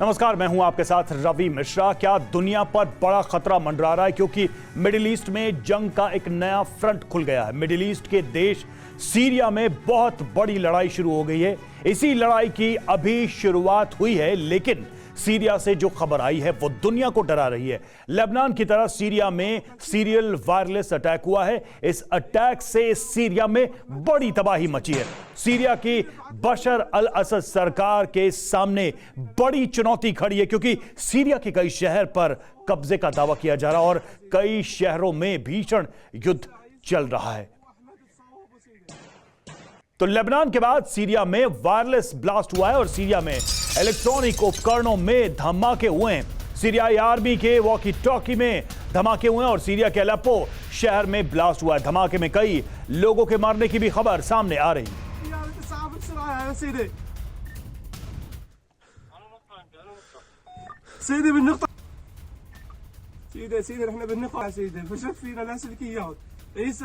नमस्कार, मैं हूं आपके साथ रवि मिश्रा। क्या दुनिया पर बड़ा खतरा मंडरा रहा है क्योंकि मिडिल ईस्ट में जंग का एक नया फ्रंट खुल गया है। मिडिल ईस्ट के देश सीरिया में बहुत बड़ी लड़ाई शुरू हो गई है। इसी लड़ाई की अभी शुरुआत हुई है, लेकिन सीरिया से जो खबर आई है वो दुनिया को डरा रही है। लेबनान की तरह सीरिया में सीरियल वायरलेस अटैक हुआ है। इस अटैक से सीरिया में बड़ी तबाही मची है। सीरिया की बशर अल असद सरकार के सामने बड़ी चुनौती खड़ी है क्योंकि सीरिया के कई शहर पर कब्जे का दावा किया जा रहा है और कई शहरों में भीषण युद्ध चल रहा है। तो लेबनान के बाद सीरिया में वायरलेस ब्लास्ट हुआ है और सीरिया में इलेक्ट्रॉनिक उपकरणों में धमाके हुए हैं। सीरियाई आर्मी के वॉकी टॉकी में धमाके हुए हैं और सीरिया के अलेप्पो शहर में ब्लास्ट हुआ है। धमाके में कई लोगों के मरने की भी खबर सामने आ रही है।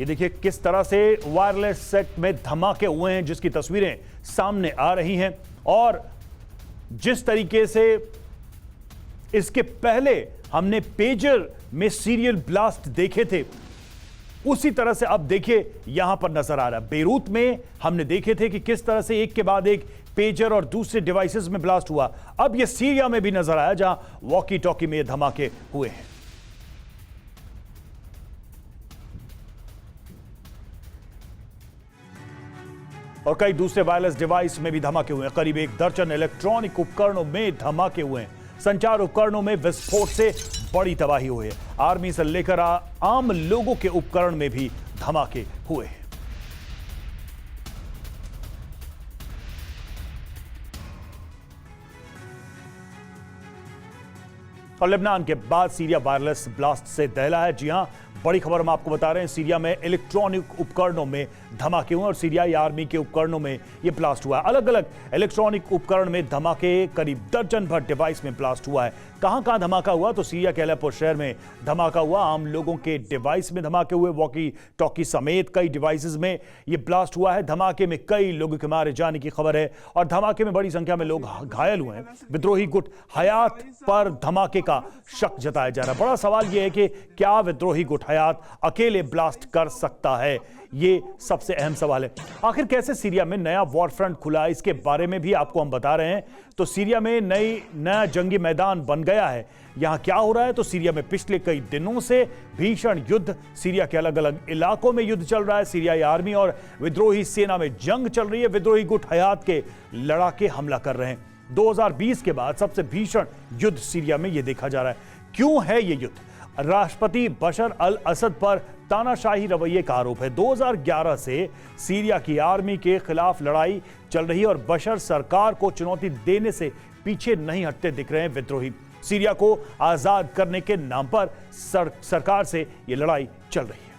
ये देखिए किस तरह से वायरलेस सेट में धमाके हुए हैं जिसकी तस्वीरें सामने आ रही हैं। और जिस तरीके से इसके पहले हमने पेजर में सीरियल ब्लास्ट देखे थे, उसी तरह से अब देखिए यहां पर नजर आ रहा है। बेरूत में हमने देखे थे कि किस तरह से एक के बाद एक पेजर और दूसरे डिवाइसेस में ब्लास्ट हुआ। अब यह सीरिया में भी नजर आया जहां वॉकी टॉकी में धमाके हुए हैं। और कई दूसरे वायरलेस डिवाइस में भी धमाके हुए हैं। करीब 1 दर्जन इलेक्ट्रॉनिक उपकरणों में धमाके हुए हैं। संचार उपकरणों में विस्फोट से बड़ी तबाही हुई है। आर्मी से लेकर आम लोगों के उपकरण में भी धमाके हुए हैं। और लेबनान के बाद सीरिया वायरलेस ब्लास्ट से दहला है। जी हां, बड़ी खबर हम आपको बता रहे हैं। सीरिया में इलेक्ट्रॉनिक उपकरणों में धमाके हुए और सीरियाई आर्मी के उपकरणों में यह ब्लास्ट हुआ है। अलग अलग इलेक्ट्रॉनिक उपकरण में धमाके, करीब दर्जन भर डिवाइस में ब्लास्ट हुआ है। कहां धमाका हुआ? तो सीरिया के अलेप्पो शहर में धमाका हुआ। आम लोगों के डिवाइस में धमाके हुए, वॉकी टॉकी समेत कई डिवाइसेस में यह ब्लास्ट हुआ है। धमाके में कई लोगों के मारे जाने की खबर है और धमाके में बड़ी संख्या में लोग घायल हुए हैं। विद्रोही गुट हयात पर धमाके का शक जताया जा रहा है। बड़ा सवाल यह है कि क्या विद्रोही गुट हयात अकेले ब्लास्ट कर सकता है? ये सबसे अहम सवाल है। आखिर कैसे सीरिया में नया वॉर फ्रंट खुला, इसके बारे में भी आपको हम बता रहे हैं। तो सीरिया में नया जंगी मैदान बन गया है। यहां क्या हो रहा है? तो सीरिया में पिछले कई दिनों से भीषण युद्ध, सीरिया के अलग अलग इलाकों में युद्ध चल रहा है। सीरियाई आर्मी और विद्रोही सेना में जंग चल रही है। विद्रोही गुट हयात के लड़ाके हमला कर रहे हैं। 2020 के बाद सबसे भीषण युद्ध सीरिया में यह देखा जा रहा है। क्यों है यह युद्ध? राष्ट्रपति बशर अल असद पर तानाशाही रवैये का आरोप है। 2011 से सीरिया की आर्मी के खिलाफ लड़ाई चल रही है और बशर सरकार को चुनौती देने से पीछे नहीं हटते दिख रहे हैं विद्रोही। सीरिया को आजाद करने के नाम पर सरकार से यह लड़ाई चल रही है।